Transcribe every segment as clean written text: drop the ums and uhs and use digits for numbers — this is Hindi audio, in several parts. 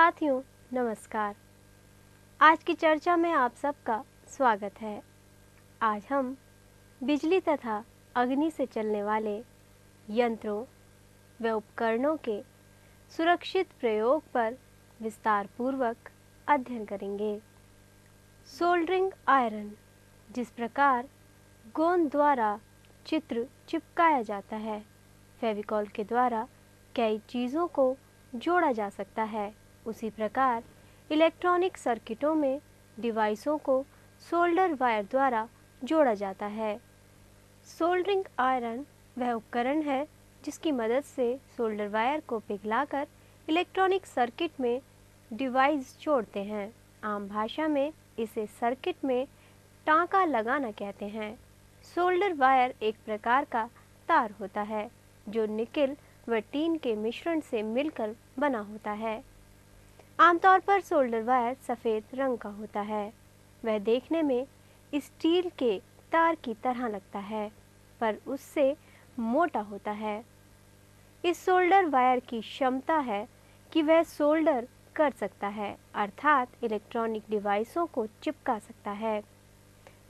साथियों, नमस्कार। आज की चर्चा में आप सबका स्वागत है। आज हम बिजली तथा अग्नि से चलने वाले यंत्रों व उपकरणों के सुरक्षित प्रयोग पर विस्तार पूर्वक अध्ययन करेंगे। सोल्डरिंग आयरन, जिस प्रकार गोंद द्वारा चित्र चिपकाया जाता है, फेविकॉल के द्वारा कई चीज़ों को जोड़ा जा सकता है, उसी प्रकार इलेक्ट्रॉनिक सर्किटों में डिवाइसों को सोल्डर वायर द्वारा जोड़ा जाता है। सोल्डरिंग आयरन वह उपकरण है जिसकी मदद से सोल्डर वायर को पिघलाकर इलेक्ट्रॉनिक सर्किट में डिवाइस जोड़ते हैं। आम भाषा में इसे सर्किट में टांका लगाना कहते हैं। सोल्डर वायर एक प्रकार का तार होता है जो निकेल व टीन के मिश्रण से मिलकर बना होता है। आमतौर पर सोल्डर वायर सफ़ेद रंग का होता है। वह देखने में स्टील के तार की तरह लगता है, पर उससे मोटा होता है। इस सोल्डर वायर की क्षमता है कि वह सोल्डर कर सकता है, अर्थात इलेक्ट्रॉनिक डिवाइसों को चिपका सकता है।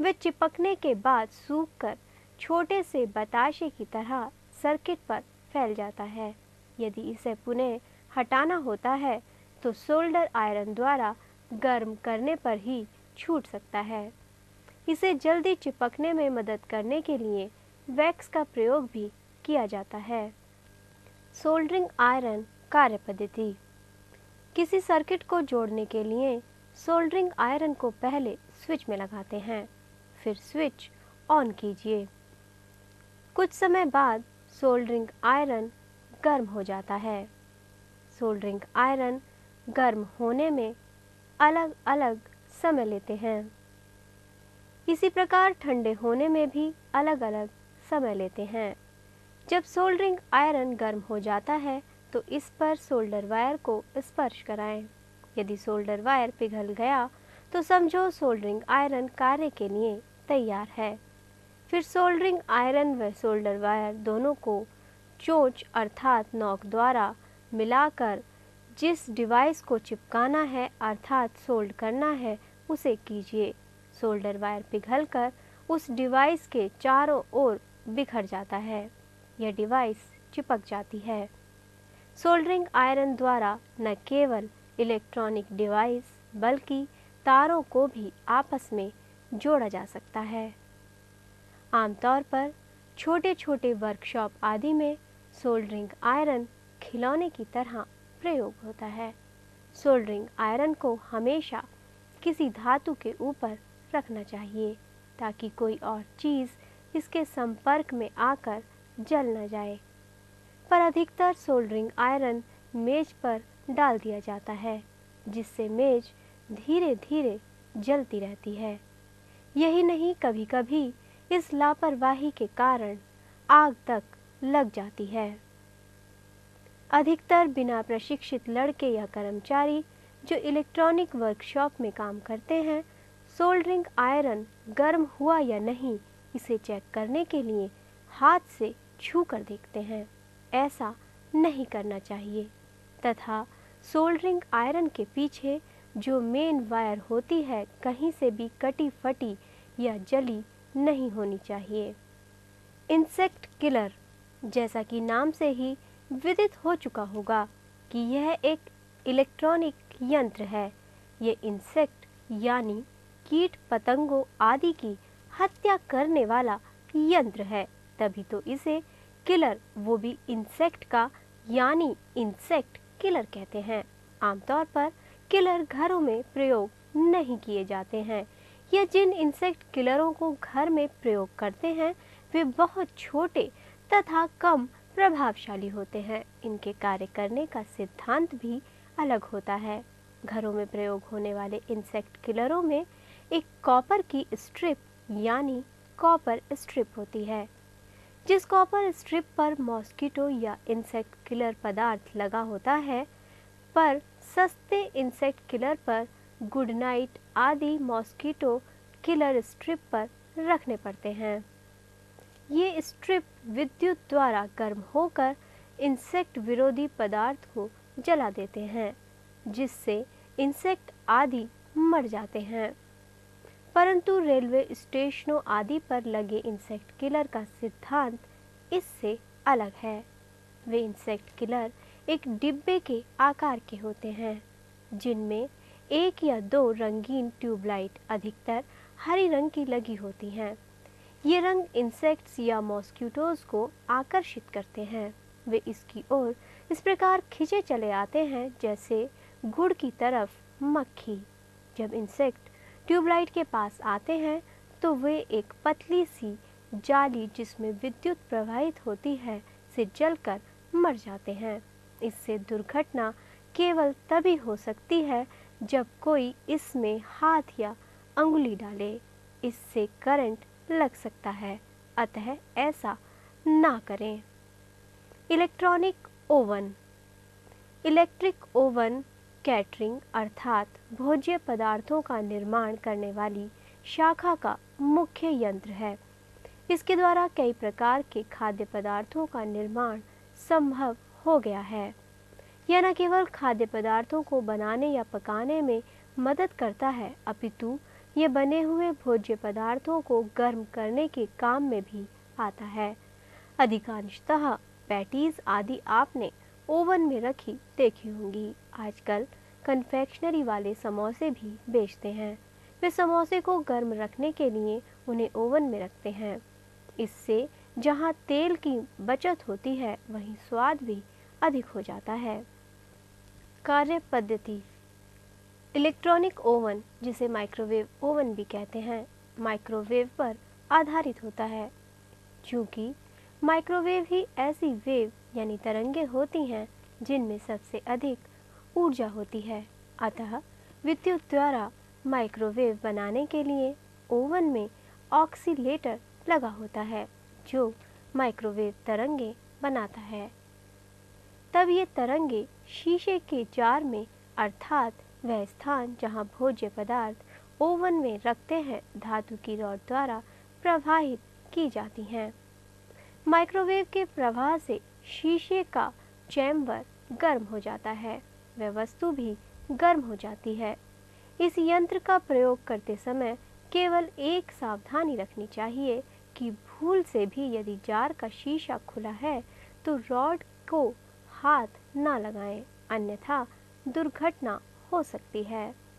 वह चिपकने के बाद सूखकर छोटे से बताशे की तरह सर्किट पर फैल जाता है। यदि इसे पुनः हटाना होता है तो सोल्डर आयरन द्वारा गर्म करने पर ही छूट सकता है। इसे जल्दी चिपकने में मदद करने के लिए वैक्स का प्रयोग भी किया जाता है। सोल्डरिंग आयरन कार्य पद्धति। किसी सर्किट को जोड़ने के लिए सोल्डरिंग आयरन को पहले स्विच में लगाते हैं, फिर स्विच ऑन कीजिए। कुछ समय बाद सोल्डरिंग आयरन गर्म हो जाता है। सोल्डरिंग आयरन गर्म होने में अलग अलग समय लेते हैं। इसी प्रकार ठंडे होने में भी अलग अलग समय लेते हैं। जब सोल्डरिंग आयरन गर्म हो जाता है तो इस पर सोल्डर वायर को स्पर्श कराएं। यदि सोल्डर वायर पिघल गया तो समझो सोल्डरिंग आयरन कार्य के लिए तैयार है। फिर सोल्डरिंग आयरन व सोल्डर वायर दोनों को चोंच अर्थात नॉक द्वारा मिलाकर जिस डिवाइस को चिपकाना है अर्थात सोल्ड करना है उसे कीजिए। सोल्डर वायर पिघलकर उस डिवाइस के चारों ओर बिखर जाता है। यह डिवाइस चिपक जाती है। सोल्डरिंग आयरन द्वारा न केवल इलेक्ट्रॉनिक डिवाइस बल्कि तारों को भी आपस में जोड़ा जा सकता है। आमतौर पर छोटे छोटे वर्कशॉप आदि में सोल्डरिंग आयरन खिलौने की तरह प्रयोग होता है। सोल्डरिंग आयरन को हमेशा किसी धातु के ऊपर रखना चाहिए ताकि कोई और चीज़ इसके संपर्क में आकर जल न जाए। पर अधिकतर सोल्डरिंग आयरन मेज पर डाल दिया जाता है, जिससे मेज धीरे धीरे जलती रहती है। यही नहीं, कभी कभी इस लापरवाही के कारण आग तक लग जाती है। अधिकतर बिना प्रशिक्षित लड़के या कर्मचारी जो इलेक्ट्रॉनिक वर्कशॉप में काम करते हैं, सोल्डरिंग आयरन गर्म हुआ या नहीं इसे चेक करने के लिए हाथ से छू कर देखते हैं। ऐसा नहीं करना चाहिए तथा सोल्डरिंग आयरन के पीछे जो मेन वायर होती है कहीं से भी कटी फटी या जली नहीं होनी चाहिए। इंसेक्ट किलर, जैसा कि नाम से ही विदित हो चुका होगा कि यह एक इलेक्ट्रॉनिक यंत्र है। ये इंसेक्ट यानी कीट पतंगों आदि की हत्या करने वाला यंत्र है, तभी तो इसे किलर, वो भी इंसेक्ट का यानी इंसेक्ट किलर कहते हैं। आमतौर पर किलर घरों में प्रयोग नहीं किए जाते हैं या जिन इंसेक्ट किलरों को घर में प्रयोग करते हैं वे बहुत छोटे तथा कम प्रभावशाली होते हैं। इनके कार्य करने का सिद्धांत भी अलग होता है। घरों में प्रयोग होने वाले इंसेक्ट किलरों में एक कॉपर की स्ट्रिप यानी कॉपर स्ट्रिप होती है। जिस कॉपर स्ट्रिप पर मॉस्किटो या इंसेक्ट किलर पदार्थ लगा होता है, पर सस्ते इंसेक्ट किलर पर गुड नाइट आदि मॉस्किटो किलर स्ट्रिप पर रखने पड़ते हैं। ये स्ट्रिप विद्युत द्वारा गर्म होकर इंसेक्ट विरोधी पदार्थ को जला देते हैं, जिससे इंसेक्ट आदि मर जाते हैं। परंतु रेलवे स्टेशनों आदि पर लगे इंसेक्ट किलर का सिद्धांत इससे अलग है। वे इंसेक्ट किलर एक डिब्बे के आकार के होते हैं, जिनमें 1 या 2 रंगीन ट्यूबलाइट अधिकतर हरी रंग की लगी होती हैं। ये रंग इंसेक्ट्स या मॉस्किटोज को आकर्षित करते हैं। वे इसकी ओर इस प्रकार खींचे चले आते हैं जैसे गुड़ की तरफ मक्खी। जब इंसेक्ट ट्यूबलाइट के पास आते हैं तो वे एक पतली सी जाली जिसमें विद्युत प्रवाहित होती है से जलकर मर जाते हैं। इससे दुर्घटना केवल तभी हो सकती है जब कोई इसमें हाथ या अंगुली डाले। इससे करंट लग सकता है, अतः ऐसा ना करें। Electronic oven. Electric oven catering अर्थात भोज्य पदार्थों का निर्माण करने वाली शाखा का मुख्य यंत्र है। इसके द्वारा कई प्रकार के खाद्य पदार्थों का निर्माण संभव हो गया है। यह न केवल खाद्य पदार्थों को बनाने या पकाने में मदद करता है, अपितु ये बने हुए भोज्य पदार्थों को गर्म करने के काम में भी आता है। अधिकांशतः पैटीज आदि आपने ओवन में रखी देखी होंगी। आजकल कन्फेक्शनरी वाले समोसे भी बेचते हैं। वे समोसे को गर्म रखने के लिए उन्हें ओवन में रखते हैं। इससे जहां तेल की बचत होती है, वहीं स्वाद भी अधिक हो जाता है। कार्य पद्धति। इलेक्ट्रॉनिक ओवन, जिसे माइक्रोवेव ओवन भी कहते हैं, माइक्रोवेव पर आधारित होता है। चूँकि माइक्रोवेव ही ऐसी वेव यानी तरंगें होती हैं जिनमें सबसे अधिक ऊर्जा होती है, अतः विद्युत द्वारा माइक्रोवेव बनाने के लिए ओवन में ऑक्सीलेटर लगा होता है जो माइक्रोवेव तरंगें बनाता है। तब ये तरंगें शीशे के जार में अर्थात वह स्थान जहाँ भोज्य पदार्थ ओवन में रखते हैं धातु की रॉड द्वारा प्रवाहित की जाती हैं। माइक्रोवेव के प्रवाह से शीशे का चैम्बर गर्म हो जाता है, वह वस्तु भी गर्म हो जाती है। इस यंत्र का प्रयोग करते समय केवल एक सावधानी रखनी चाहिए कि भूल से भी यदि जार का शीशा खुला है तो रॉड को हाथ ना लगाएं, अन्यथा दुर्घटना हो सकती है।